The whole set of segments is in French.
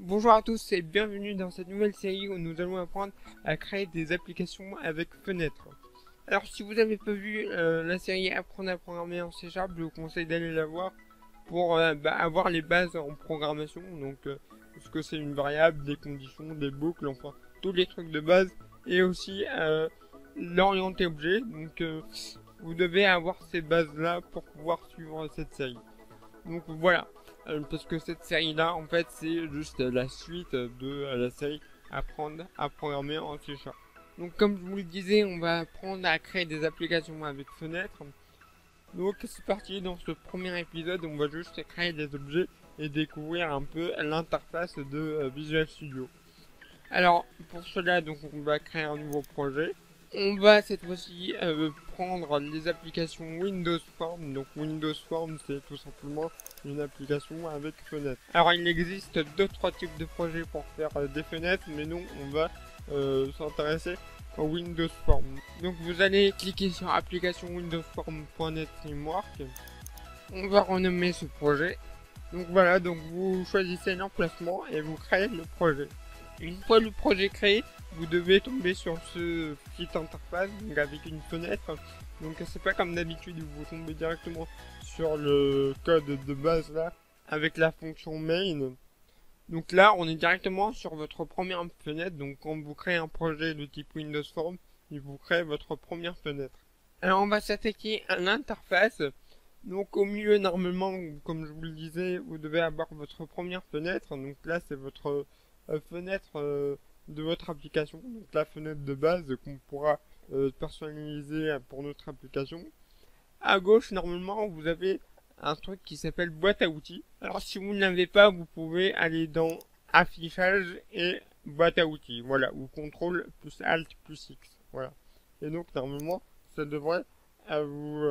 Bonjour à tous et bienvenue dans cette nouvelle série où nous allons apprendre à créer des applications avec Fenêtre. Alors si vous n'avez pas vu la série Apprendre à programmer en C#, je vous conseille d'aller la voir pour avoir les bases en programmation, donc ce que c'est une variable, des conditions, des boucles, enfin tous les trucs de base, et aussi l'orienté objet, donc vous devez avoir ces bases là pour pouvoir suivre cette série. Donc voilà, parce que cette série-là, en fait, c'est juste la suite de la série Apprendre à programmer en C#. Donc comme je vous le disais, on va apprendre à créer des applications avec Fenêtre. Donc c'est parti, dans ce premier épisode, on va juste créer des objets et découvrir un peu l'interface de Visual Studio. Alors pour cela, donc on va créer un nouveau projet. On va cette fois-ci prendre les applications Windows Form. Donc Windows Form, c'est tout simplement une application avec fenêtre. Alors il existe d'autres types de projets pour faire des fenêtres, mais nous on va s'intéresser au Windows Form. Donc vous allez cliquer sur application Windows Form.net Framework. On va renommer ce projet. Donc voilà, donc vous choisissez l'emplacement et vous créez le projet. Une fois le projet créé, vous devez tomber sur ce petite interface donc avec une fenêtre. Donc c'est pas comme d'habitude où vous tombez directement sur le code de base là avec la fonction main. Donc là on est directement sur votre première fenêtre. Donc quand vous créez un projet de type Windows Form, il vous crée votre première fenêtre. Alors on va s'attaquer à l'interface. Donc au milieu normalement, comme je vous le disais, vous devez avoir votre première fenêtre. Donc là c'est votre fenêtre de votre application, donc la fenêtre de base qu'on pourra personnaliser pour notre application. À gauche normalement vous avez un truc qui s'appelle boîte à outils. Alors si vous ne l'avez pas, vous pouvez aller dans affichage et boîte à outils, voilà, ou contrôle plus alt plus X, voilà. Et donc normalement ça devrait vous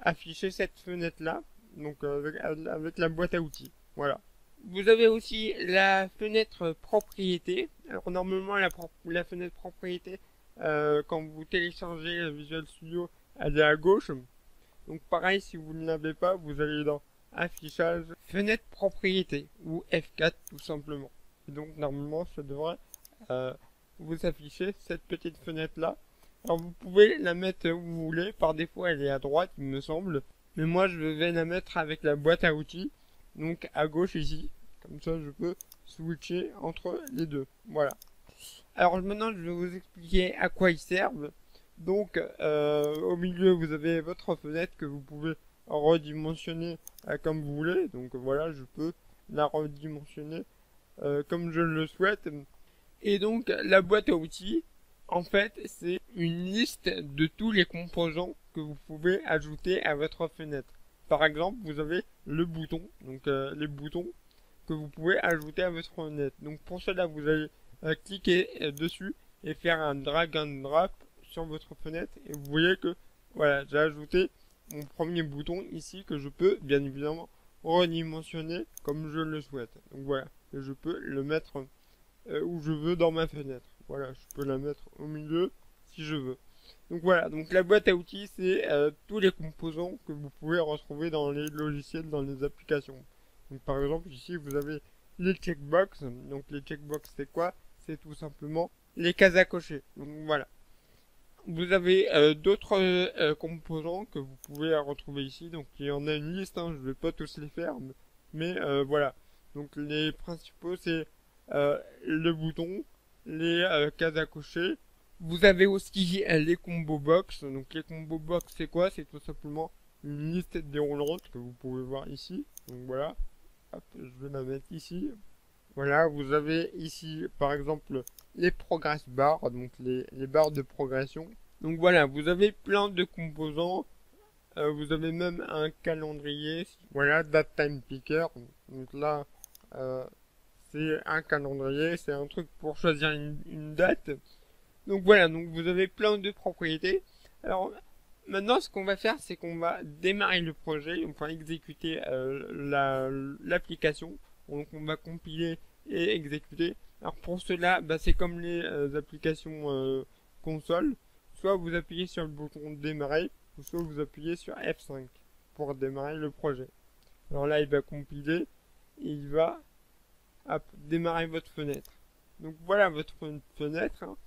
afficher cette fenêtre là, donc avec la boîte à outils, voilà. Vous avez aussi la fenêtre propriété. Alors normalement la fenêtre propriété, quand vous téléchargez Visual Studio, elle est à gauche. Donc pareil, si vous ne l'avez pas, vous allez dans affichage, fenêtre propriété, ou F4 tout simplement. Et donc normalement ça devrait vous afficher cette petite fenêtre là. Alors vous pouvez la mettre où vous voulez, par défaut elle est à droite il me semble. Mais moi je vais la mettre avec la boîte à outils, donc à gauche ici. Comme ça je peux switcher entre les deux. Voilà. Alors maintenant je vais vous expliquer à quoi ils servent. Donc au milieu vous avez votre fenêtre que vous pouvez redimensionner comme vous voulez. Donc voilà, je peux la redimensionner comme je le souhaite. Et donc la boîte à outils, en fait, c'est une liste de tous les composants que vous pouvez ajouter à votre fenêtre. Par exemple, vous avez le bouton, donc les boutons que vous pouvez ajouter à votre fenêtre. Donc pour cela, vous allez cliquer dessus et faire un drag and drop sur votre fenêtre et vous voyez que voilà, j'ai ajouté mon premier bouton ici que je peux bien évidemment redimensionner comme je le souhaite. Donc voilà, et je peux le mettre où je veux dans ma fenêtre. Voilà, je peux la mettre au milieu si je veux. Donc voilà, donc la boîte à outils, c'est tous les composants que vous pouvez retrouver dans les logiciels, dans les applications. Donc par exemple, ici, vous avez les checkbox. Donc les checkbox, c'est quoi? C'est tout simplement les cases à cocher. Donc voilà. Vous avez d'autres composants que vous pouvez retrouver ici. Donc il y en a une liste, hein, je ne vais pas tous les faire, mais voilà. Donc les principaux, c'est le bouton, les cases à cocher. Vous avez aussi les combo box. Donc les combo box, c'est quoi? C'est tout simplement une liste déroulante que vous pouvez voir ici. Donc voilà. Hop, je vais la mettre ici. Voilà, vous avez ici par exemple les progress bars, donc les barres de progression. Donc voilà, vous avez plein de composants. Vous avez même un calendrier. Voilà, date time picker. Donc là, euh, c'est un calendrier, c'est un truc pour choisir une date. Donc voilà, donc vous avez plein de propriétés. Alors maintenant, ce qu'on va faire, c'est qu'on va démarrer le projet, on va exécuter l'application. Donc on va compiler et exécuter. Alors pour cela, bah, c'est comme les applications console. Soit vous appuyez sur le bouton démarrer, ou soit vous appuyez sur F5 pour démarrer le projet. Alors là, il va compiler et il va à démarrer votre fenêtre. Donc voilà votre fenêtre, hein.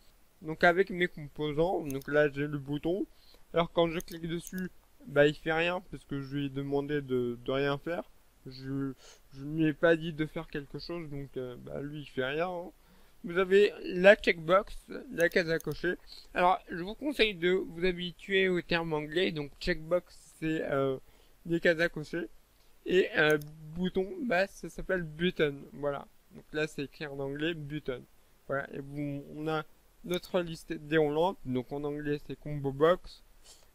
Donc avec mes composants, donc là j'ai le bouton. Alors quand je clique dessus, bah il fait rien parce que je lui ai demandé de rien faire. Je ne lui ai pas dit de faire quelque chose, donc bah lui il fait rien, hein. Vous avez la checkbox, la case à cocher. Alors je vous conseille de vous habituer au terme anglais. Donc checkbox c'est des cases à cocher. Et bouton, bah ça s'appelle button, voilà. Donc là c'est écrit en anglais button. Voilà, et on a notre liste déroulante, donc en anglais c'est combo box.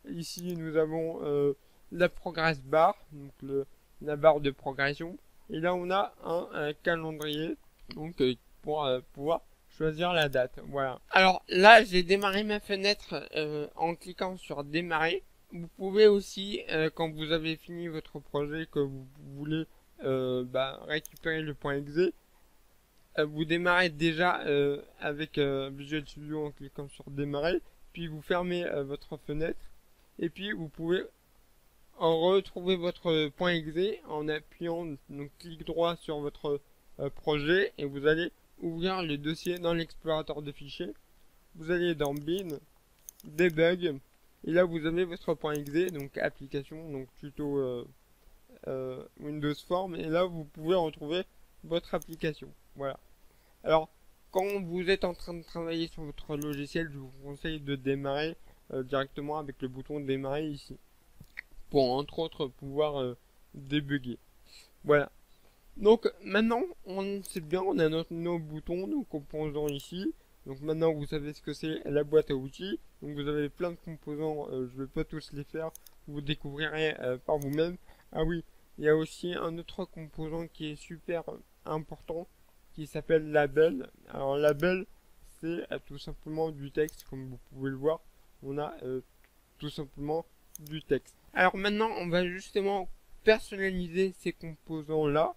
Ici nous avons la progress bar, donc la barre de progression. Et là on a un calendrier, donc pour pouvoir choisir la date. Voilà. Alors là j'ai démarré ma fenêtre en cliquant sur démarrer. Vous pouvez aussi, quand vous avez fini votre projet, que vous voulez récupérer le point .exe, vous démarrez déjà avec Visual Studio en cliquant sur démarrer, puis vous fermez votre fenêtre, et puis vous pouvez en retrouver votre point .exe en appuyant donc clic droit sur votre projet, et vous allez ouvrir le dossier dans l'explorateur de fichiers. Vous allez dans bin, debug, et là vous avez votre point .exe, donc application, donc tuto Windows Form, et là vous pouvez retrouver votre application. Voilà. Alors, quand vous êtes en train de travailler sur votre logiciel, je vous conseille de démarrer directement avec le bouton démarrer ici, pour entre autres pouvoir débugger. Voilà. Donc maintenant, on sait bien, on a nos boutons, nos composants ici. Donc maintenant, vous savez ce que c'est la boîte à outils. Donc vous avez plein de composants, je ne vais pas tous les faire, vous découvrirez par vous-même. Ah oui, il y a aussi un autre composant qui est super important, qui s'appelle label. Alors label, c'est tout simplement du texte, comme vous pouvez le voir. On a tout simplement du texte. Alors maintenant, on va justement personnaliser ces composants-là.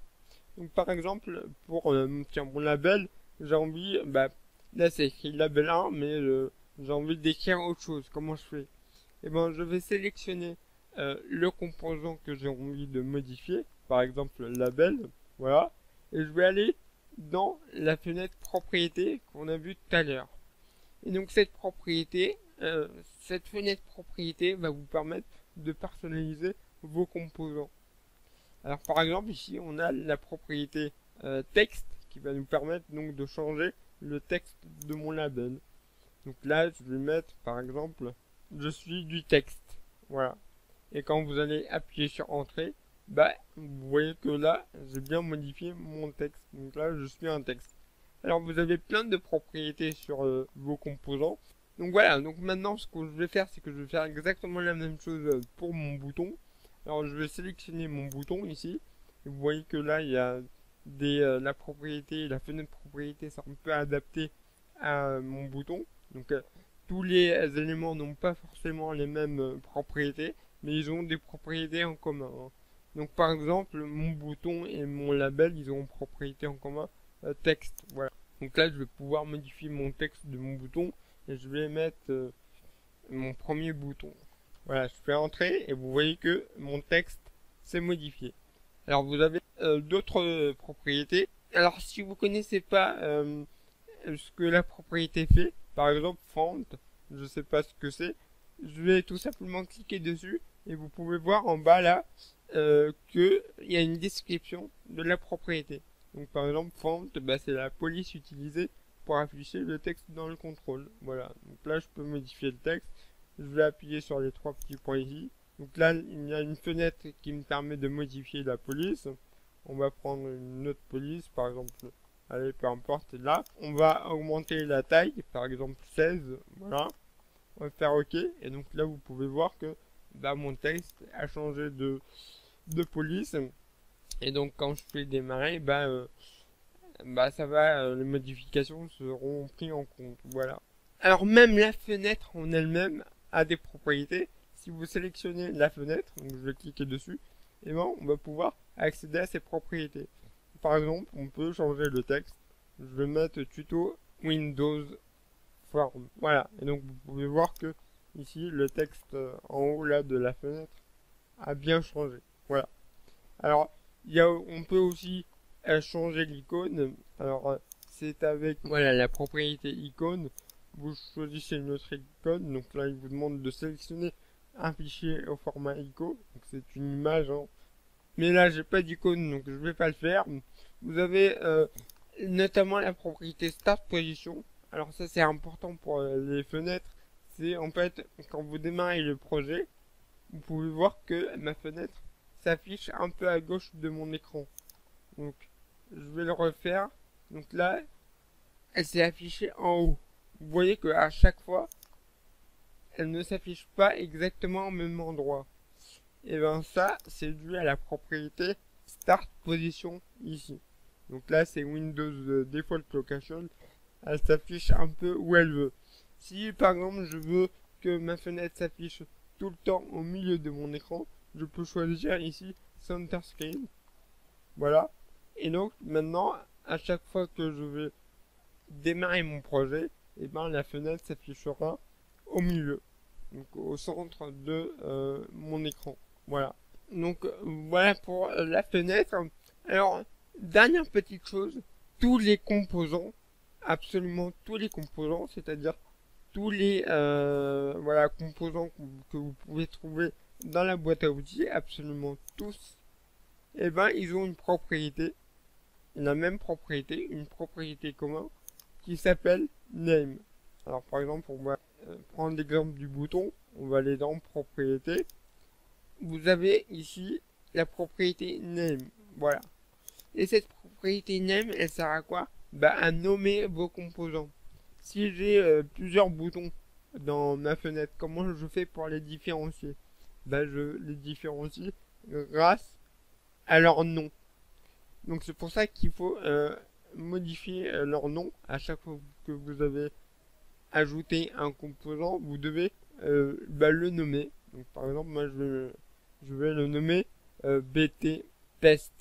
Donc par exemple, pour mon label, j'ai envie, là c'est écrit label 1, mais j'ai envie d'écrire autre chose. Comment je fais? Et ben je vais sélectionner le composant que j'ai envie de modifier, par exemple label, voilà, et je vais aller dans la fenêtre propriété qu'on a vu tout à l'heure. Et donc cette fenêtre propriété va vous permettre de personnaliser vos composants. Alors par exemple ici on a la propriété texte qui va nous permettre donc de changer le texte de mon label. Donc là je vais mettre par exemple je suis du texte, voilà. Et quand vous allez appuyer sur entrée, vous voyez que là j'ai bien modifié mon texte. Donc là je suis un texte. Alors vous avez plein de propriétés sur vos composants. Donc voilà, donc maintenant ce que je vais faire, c'est que je vais faire exactement la même chose pour mon bouton. Alors je vais sélectionner mon bouton ici. Et vous voyez que là il y a la propriété, la fenêtre propriété, c'est un peu adapté à mon bouton. Donc tous les éléments n'ont pas forcément les mêmes propriétés, mais ils ont des propriétés en commun, hein. Donc par exemple mon bouton et mon label, ils ont une propriété en commun, texte, voilà. Donc là je vais pouvoir modifier mon texte de mon bouton et je vais mettre mon premier bouton. Voilà, je fais entrer et vous voyez que mon texte s'est modifié. Alors vous avez d'autres propriétés. Alors si vous connaissez pas ce que la propriété fait, par exemple font, je sais pas ce que c'est, je vais tout simplement cliquer dessus et vous pouvez voir en bas là que il y a une description de la propriété. Donc par exemple font, c'est la police utilisée pour afficher le texte dans le contrôle. Voilà, donc là je peux modifier le texte. Je vais appuyer sur les trois petits points ici. Donc là il y a une fenêtre qui me permet de modifier la police. On va prendre une autre police, par exemple, allez peu importe, là on va augmenter la taille, par exemple 16, voilà. On va faire OK, et donc là vous pouvez voir que mon texte a changé de police. Et donc quand je fais démarrer, ça va, les modifications seront prises en compte, voilà. Alors même la fenêtre en elle-même a des propriétés. Si vous sélectionnez la fenêtre, donc je vais cliquer dessus, et on va pouvoir accéder à ces propriétés. Par exemple, on peut changer le texte. Je vais mettre tuto Windows Form. Voilà, et donc vous pouvez voir que ici le texte en haut là de la fenêtre a bien changé. Voilà. Alors on peut aussi changer l'icône. Alors c'est avec voilà la propriété icône. Vous choisissez une autre icône, donc là il vous demande de sélectionner un fichier au format ICO, donc c'est une image, hein. Mais là j'ai pas d'icône donc je vais pas le faire. Vous avez notamment la propriété Start Position. Alors ça c'est important pour les fenêtres, c'est en fait quand vous démarrez le projet, vous pouvez voir que ma fenêtre s'affiche un peu à gauche de mon écran. Donc je vais le refaire. Donc là elle s'est affichée en haut. Vous voyez que à chaque fois elle ne s'affiche pas exactement au même endroit. Et bien ça c'est dû à la propriété Start Position ici. Donc là c'est Windows Default Location. Elle s'affiche un peu où elle veut. Si par exemple je veux que ma fenêtre s'affiche tout le temps au milieu de mon écran, je peux choisir ici Center Screen. Voilà. Et donc maintenant à chaque fois que je vais démarrer mon projet, et ben la fenêtre s'affichera au milieu, donc au centre de mon écran. Voilà. Donc voilà pour la fenêtre. Alors dernière petite chose, tous les composants, absolument tous les composants, c'est-à-dire tous les voilà composants que vous pouvez trouver dans la boîte à outils, absolument tous, et ben ils ont une propriété, la même propriété, une propriété commune qui s'appelle name. Alors par exemple, on va prendre l'exemple du bouton, on va aller dans propriété. Vous avez ici la propriété name, voilà. Et cette propriété name, elle sert à quoi? Bah à nommer vos composants. Si j'ai plusieurs boutons dans ma fenêtre, comment je fais pour les différencier? Bah je les différencie grâce à leur nom. Donc c'est pour ça qu'il faut modifier leur nom à chaque fois que vous avez ajouté un composant, vous devez le nommer. Donc par exemple, moi je vais le nommer BT Test.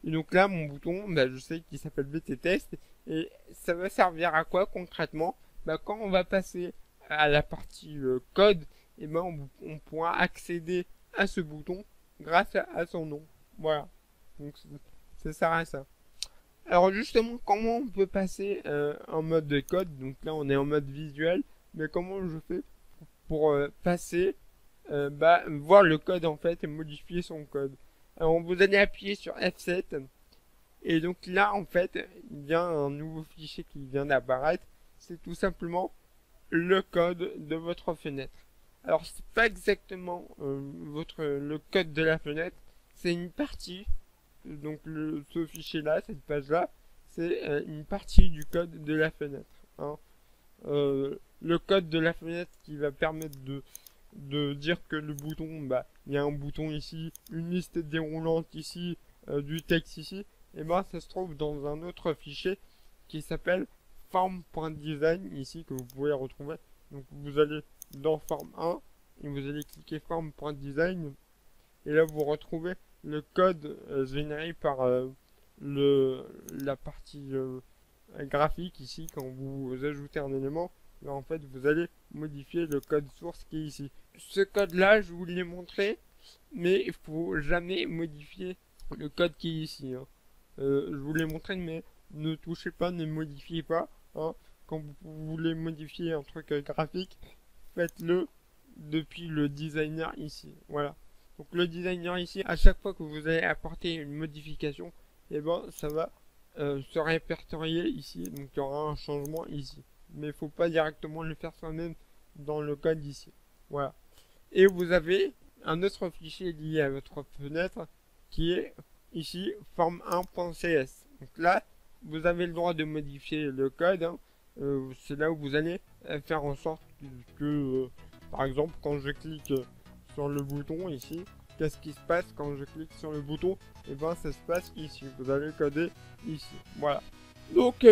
Et donc là, mon bouton, je sais qu'il s'appelle BT Test et ça va servir à quoi concrètement? Quand on va passer à la partie code, et on pourra accéder à ce bouton grâce à son nom. Voilà. Donc ça sert à ça. Alors justement, comment on peut passer en mode de code? Donc là, on est en mode visuel, mais comment je fais pour passer, voir le code en fait et modifier son code? Alors vous allez appuyer sur F7 et donc là en fait, il y a un nouveau fichier qui vient d'apparaître. C'est tout simplement le code de votre fenêtre. Alors c'est pas exactement le code de la fenêtre, c'est une partie. Donc ce fichier là, cette page là, c'est une partie du code de la fenêtre, hein. Le code de la fenêtre qui va permettre de dire que le bouton, il y a un bouton ici, une liste déroulante ici, du texte ici, et ça se trouve dans un autre fichier qui s'appelle form.design ici, que vous pouvez retrouver. Donc vous allez dans form 1 et vous allez cliquer form.design et là vous retrouvez le code généré par la partie graphique ici. Quand vous ajoutez un élément, là en fait vous allez modifier le code source qui est ici. Ce code là je vous l'ai montré, mais il faut jamais modifier le code qui est ici, hein. Je vous l'ai montré, mais ne touchez pas, ne modifiez pas, hein. Quand vous voulez modifier un truc graphique, faites-le depuis le designer ici. Voilà. Donc le designer ici, à chaque fois que vous allez apporter une modification, ça va se répertorier ici. Donc il y aura un changement ici. Mais il ne faut pas directement le faire soi-même dans le code ici. Voilà. Et vous avez un autre fichier lié à votre fenêtre qui est ici form1.cs. Donc là, vous avez le droit de modifier le code, hein. C'est là où vous allez faire en sorte que par exemple, quand je clique sur le bouton ici, qu'est-ce qui se passe quand je clique sur le bouton? Ça se passe ici. Vous allez coder ici. Voilà. Donc,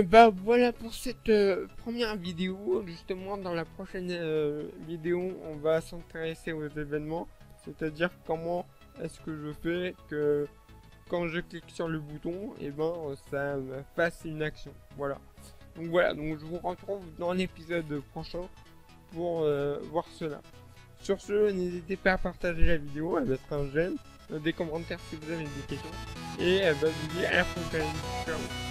voilà pour cette première vidéo. Justement, dans la prochaine vidéo, on va s'intéresser aux événements. C'est-à-dire comment est-ce que je fais que quand je clique sur le bouton, ça me fasse une action. Voilà. Donc voilà, donc je vous retrouve dans l'épisode prochain pour voir cela. Sur ce, n'hésitez pas à partager la vidéo, à mettre un j'aime des commentaires si vous avez des questions. Et bah, je vous dis à la prochaine. Ciao.